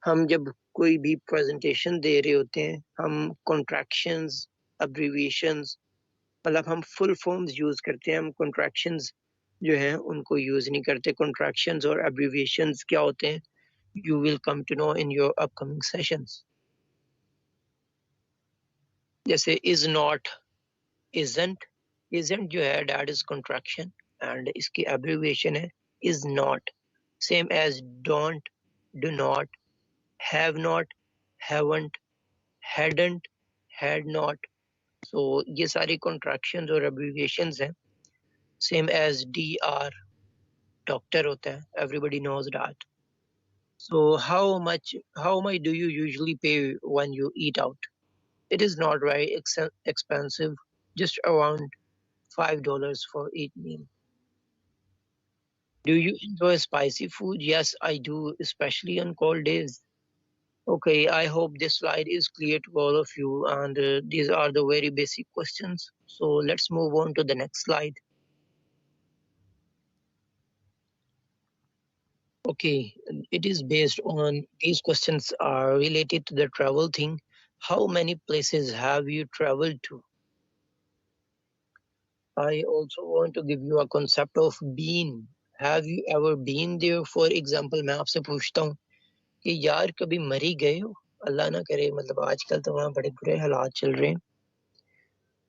Speaker 1: हम जब कोई भी presentation दे रहे होते हैं, हम contractions, abbreviations, मतलब हम full forms use करते हैं, हम contractions जो हैं उनको use नहीं करते. Contractions और abbreviations क्या होते हैं? You will come to know in your upcoming sessions. जैसे is not, isn't जो है that is contraction and इसकी abbreviation है is not, same as don't, do not, have not, haven't, hadn't, had not. So ये सारी contractions और abbreviations हैं, same as DR, doctor होता है, everybody knows that. So how much do you usually pay when you eat out? It is not very expensive, just around $5 for each meal. Do you enjoy spicy food? Yes, I do, especially on cold days. Okay, I hope this slide is clear to all of you, and these are the very basic questions. So let's move on to the next slide. Okay, it is based on, these questions are related to the travel thing. How many places have you traveled to? I also want to give you a concept of being. Have you ever been there? For example, मैं आपसे पूछता हूँ कि यार कभी मरी गए हो? अल्लाह ना करे, मतलब आजकल तो वहाँ बड़े बुरे हालात चल रहे हैं.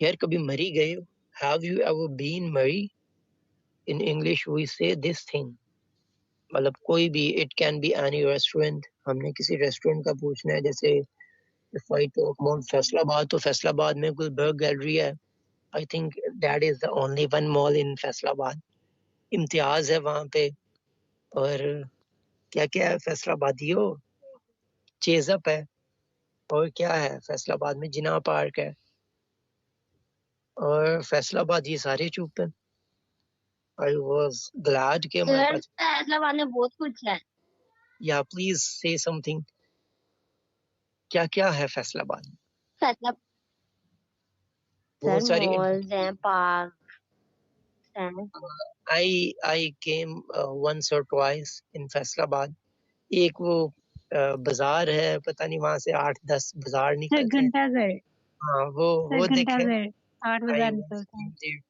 Speaker 1: यार कभी मरी गए हो? Have you ever been Mary? In English we say this thing. मतलब कोई भी, it can be any restaurant. हमने किसी रेस्टोरेंट का पूछना है, जैसे if I talk about Faisalabad, तो फैसलाबाद में गुलबर्ग गैलरी है. I think that is the only one mall in Faisalabad. Imtiaz है वहाँ पे, और क्या क्या है फैसलाबादियो, चेजअप है, और क्या है फैसलाबाद में, जिना पार्क है, और फैसलाबाद ये सारे चुप हैं. आई वॉज ग्लैड कि हमारे पास फैसलाबाद में बहुत कुछ है. या प्लीज से समथिंग, क्या क्या है फैसलाबाद में? फैसला बहुत सारी मॉल्स हैं, पार्क हैं. आई केम once or twice in Faisalabad. एक वो बाजार है, पता नहीं वहां से 8-10 बाजार निकलते हैं.
Speaker 2: घंटा घर,
Speaker 1: हाँ वो
Speaker 2: घंटा
Speaker 1: देखे.
Speaker 2: घर 8
Speaker 1: I
Speaker 2: बाजार
Speaker 1: once
Speaker 2: निकलता है.
Speaker 1: came there.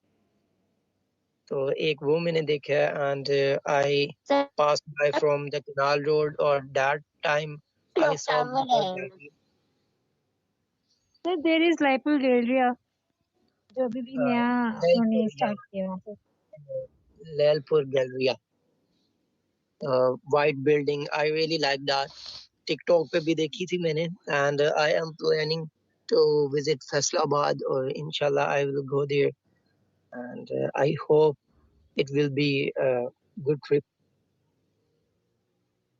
Speaker 1: तो एक वो मैंने देखा, and I passed by from the canal road, or that time I saw the
Speaker 2: So there is Laipur Galleria जो अभी भी नया उन्होंने स्टार्ट किया वहाँ पे.
Speaker 1: Lalpur Galleria, white building. I really like that. TikTok पे भी देखी थी मैंने, and I am planning to visit Faisalabad, or inshallah I will go there, and I hope it will be a good trip,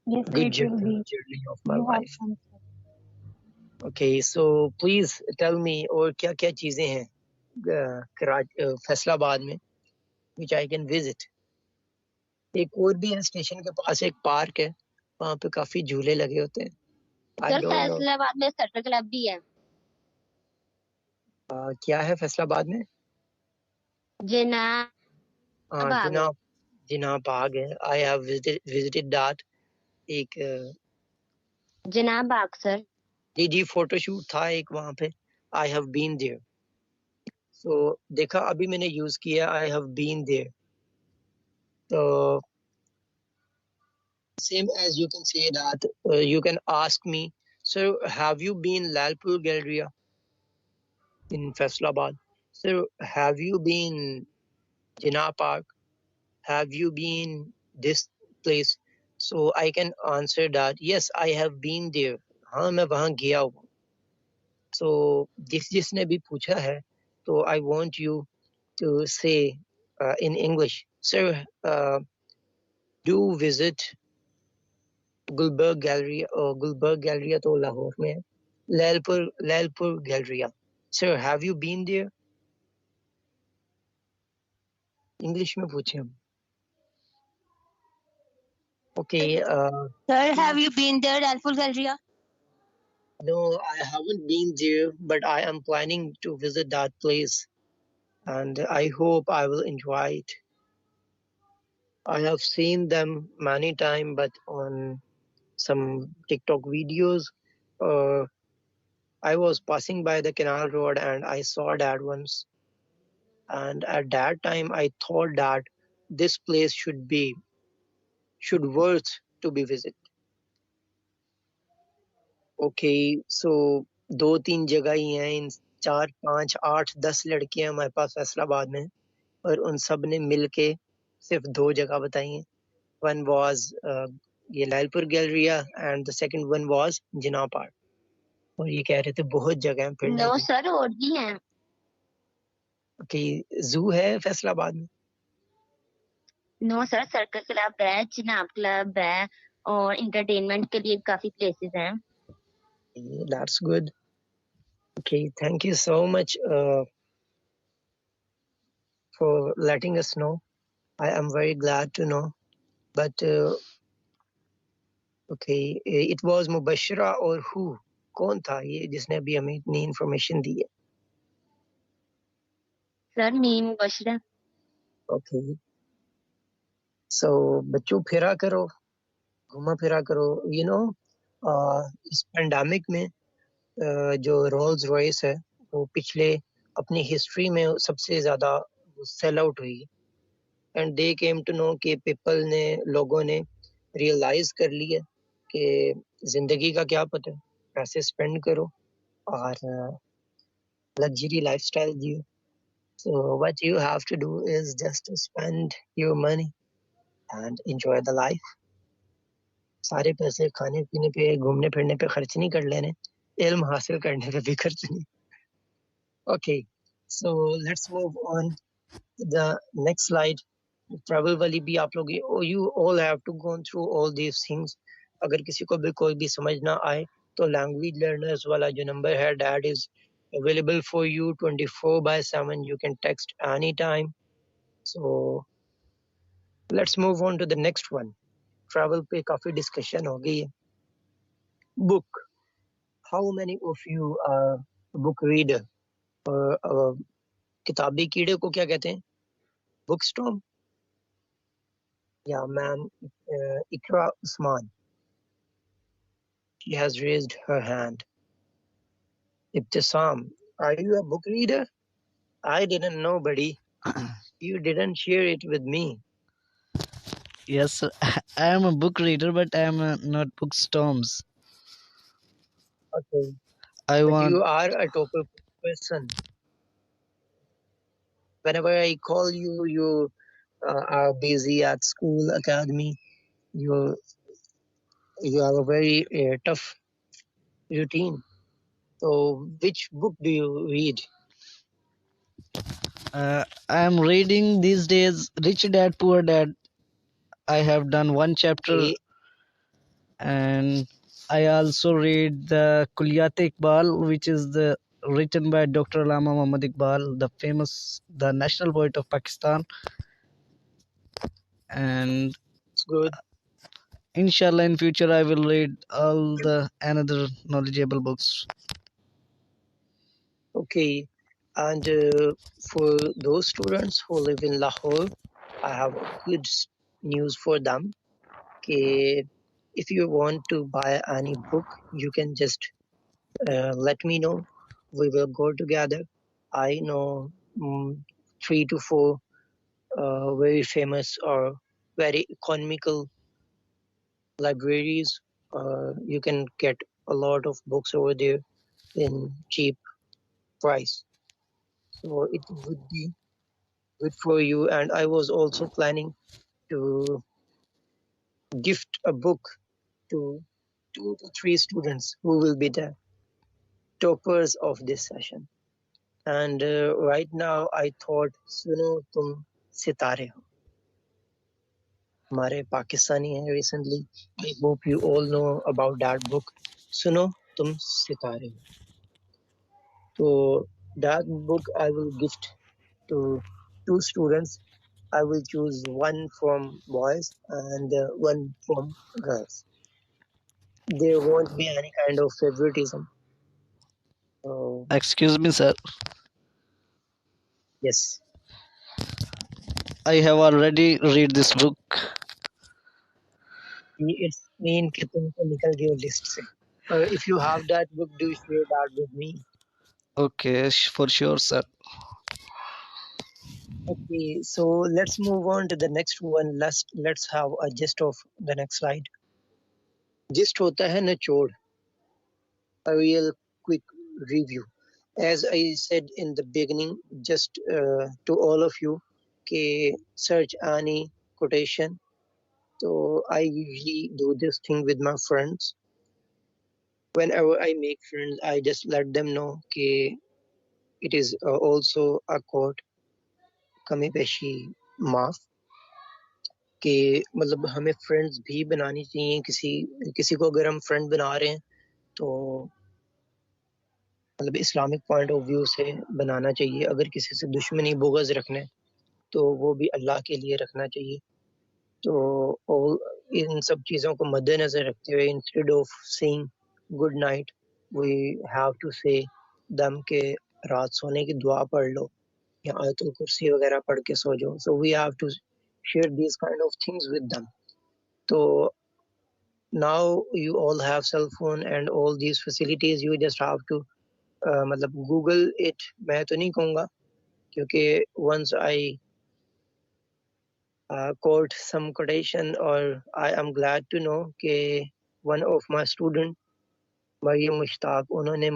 Speaker 2: Yes,
Speaker 1: good
Speaker 2: it will be.
Speaker 1: journey of my
Speaker 2: You have
Speaker 1: life.
Speaker 2: fun.
Speaker 1: Okay, so please tell me, और क्या क्या चीजें हैं फैसलाबाद में which I can visit. एक और भी है, स्टेशन के पास एक पार्क है, वहाँ पे काफी झूले लगे होते हैं. सर फैसलाबाद में सर्कल क्लब भी है. क्या है फैसलाबाद में? जिना जिना बाग है. I have visited that. एक जिना बाग सर. जी फोटोशूट था एक वहाँ पे. I have been there. So देखा, अभी मैंने यूज किया I have been there. So same as you can say that, you can ask me, sir, have you been Lalpur Galleria in Faisalabad? Sir, have you been Jinnah Park? Have you been this place? So I can answer that, yes, I have been there. हाँ मैं वहाँ गया हूँ. So जिसने भी पूछा है, तो I want you to say in English, sir, do visit Gulberg gallery, और गुलबर्ग गैलरिया तो लाहौर में है. Lyallpur galleria. Sir have you been there? English में पूछे हम. Okay.
Speaker 5: Sir, have you been there, Alpul Galleria?
Speaker 1: No, I haven't been there, but I am planning to visit that place, and I hope I will enjoy it. I have seen them many times, but on some TikTok videos. I was passing by the canal road and I saw that once. And at that time, I thought that this place should worth to be visited. Okay, so दो तीन जगह ही हैं 4, 5, 8, 10 लड़के हमारे पास फैसलाबाद में, और उन सब ने मिल के सिर्फ 2 जगह बताई हैं. One was ये Lalpur Galleria and the second one was Jinnah park. और ये कह रहे थे बहुत जगह है फिरने
Speaker 6: नो
Speaker 1: की.
Speaker 6: सर, और भी हैं.
Speaker 1: कि जू है फैसलाबाद में.
Speaker 6: नो सर, सर्कस क्लब है, चिनाब क्लब है, और इंटरटेनमेंट के लिए काफी प्लेसेस हैं.
Speaker 1: That's good. Okay, thank you so much for letting us know. I am very glad to know. But okay, it was Mubashira or who? कौन था ये जिसने अभी हमें इतनी इंफॉर्मेशन दी है?
Speaker 6: सर मी मुबशरा.
Speaker 1: Okay, so बच्चों फिरा करो, घुमा फिरा करो. You know, इस पेंडेमिक में जो रोल्स रॉयस है वो पिछले अपनी हिस्ट्री में सबसे ज्यादा सेल आउट हुई. And they came to know कि लोगों ने रियलाइज कर लिया कि जिंदगी का क्या पता है, पैसे स्पेंड करो और लग्जरी लाइफस्टाइल जियो. So what you have to do is just spend your money and enjoy the life. सारे पैसे खाने पीने पे, घूमने फिरने पे खर्च नहीं कर लेने, इल्म हासिल करने पे भी खर्च नहीं. Okay, so let's move on the next slide. Travel वाली भी आप लोग, you all have to go through all these things. अगर किसी को भी कोई भी समझ ना आए तो लैंग्वेज लर्नर्स वाला जो नंबर है that is available for you 24/7. You can text anytime. So let's move on to the next one. Travel पे काफी डिस्कशन हो गई है. Book, how many of you are book reader? और किताबी कीड़े को क्या कहते हैं? Book storm. Yeah, ma'am, Ikra Usman. She has raised her hand. Ibtisam, are you a book reader? I didn't know, buddy. You didn't share it with me.
Speaker 4: Yes, sir. I am a book reader, but I am not bookstorms.
Speaker 1: Okay.
Speaker 4: I
Speaker 1: But
Speaker 4: want.
Speaker 1: you are a total person. Whenever I call you, you are busy at school, academy. You have a very tough routine. So, which book do you read?
Speaker 4: I am reading these days Rich Dad Poor Dad. I have done one chapter,
Speaker 1: Okay.
Speaker 4: and I also read the Kulliyat Iqbal, which is written by Dr. Allama Muhammad Iqbal, the national poet of Pakistan. And
Speaker 1: It's good.
Speaker 4: inshallah, in future, I will read all the another knowledgeable books.
Speaker 1: Okay. And for those students who live in Lahore, I have good news for them. Okay, if you want to buy any book, you can just let me know. We will go together. I know 3 to 4 very famous or very economical libraries. You can get a lot of books over there in cheap price. So it would be good for you. And I was also planning to gift a book to 2 to 3 students who will be the toppers of this session. And right now I thought, सुनो तुम सितारे हो. हमारे पाकिस्तानी हैं recently. I hope you all know about that book. सुनो तुम सितारे हो. So that book I will gift to 2 students. I will choose one from boys and one from girls. There won't be any kind of favoritism. So
Speaker 4: Excuse me, sir.
Speaker 1: yes.
Speaker 4: I have already read this book.
Speaker 1: It's mean कि तुमको निकल गई list से. If you have that book, do share that with me.
Speaker 4: Okay, for sure, sir.
Speaker 1: Okay, so let's move on to the next one. Let's have a gist of the next slide. Gist होता है निचोड़. A real quick review. as I said in the beginning, just to all of you, search any quotation. So I usually do this thing with my friends. Whenever I make friends, I just let them know it is also a quote, कमी पेशी माफ, कि मतलब हमें friends भी बनानी चाहिए, किसी को अगर हम फ्रेंड बना रहे हैं तो मतलब इस्लामिक पॉइंट ऑफ व्यू से बनाना चाहिए। अगर किसी से दुश्मनी बुग़्ज़ रखना है तो वो भी अल्लाह के लिए रखना चाहिए। तो और इन सब चीज़ों को मद्देनज़र रखते हुए instead of saying good night we have to say them के रात सोने की दुआ पढ़ लो या आयतुल कुर्सी वगैरह पढ़ के सो जाओ। So we have to share these kind of things with them. तो now you all have cell phone and all these facilities, you just have to मतलब गूगल इट मैं तो नहीं कहूँगा, क्योंकि once I quote some quotation or I am glad to know कि one of my student Maryam Mushtaq उन्होंने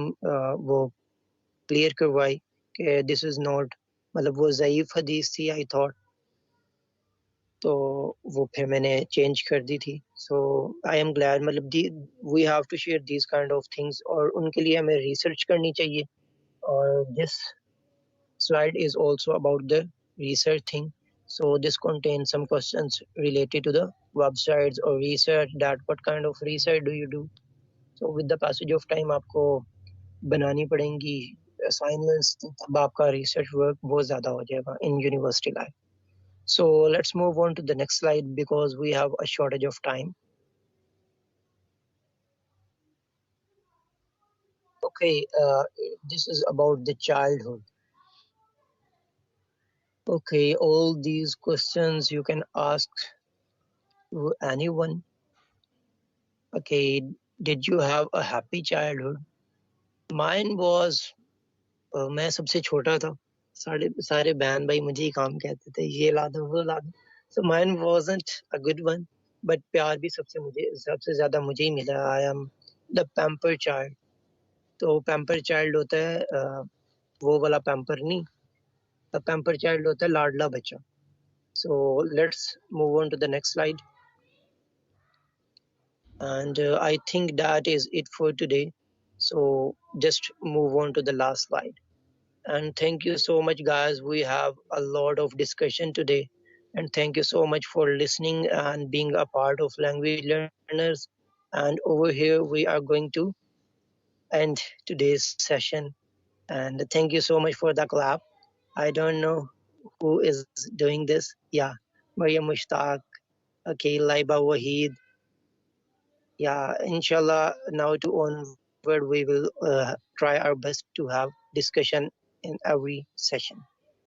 Speaker 1: वो clear करवाई कि this is not मतलब वो ज़ईफ हदीस थी I thought, तो वो फिर मैंने चेंज कर दी थी। सो आई एम ग्लैड मतलब we have to share these kind of things और उनके लिए हमें रिसर्च करनी चाहिए। और this slide is also about the research thing. So this contains some questions related to the websites or research, that what kind of research do you do. So with the passage of time आपको बनानी पड़ेंगी assignments, तब आपका research work बहुत ज़्यादा हो जाएगा in university life. So let's move on to the next slide because we have a shortage of time. Okay, this is about the childhood. Okay, all these questions you can ask to anyone. Okay, did you have a happy childhood? Mine was मैं सबसे छोटा था, सारे बहन भाई मुझे ही काम कहते थे, ये ला दो वो ला दो. So mine wasn't a good one, but प्यार भी सबसे ज्यादा मुझे ही मिला. I am the pamper child. तो पैम्पर चाइल्ड होता है वो वाला पैम्पर नहीं, पैम्पर चाइल्ड होता है लाडला बच्चा. So let's move on to the next slide. And I think that is it for today. So just move on to the last slide. And thank you so much, guys. We have a lot of discussion today. And thank you so much for listening and being a part of Language Learners. And over here, we are going to end today's session. And thank you so much for the clap. I don't know who is doing this. Yeah, Maryam Mushtaq, okay, Laiba Waheed. Yeah, inshallah, now to onward, we will try our best to have discussion in every session.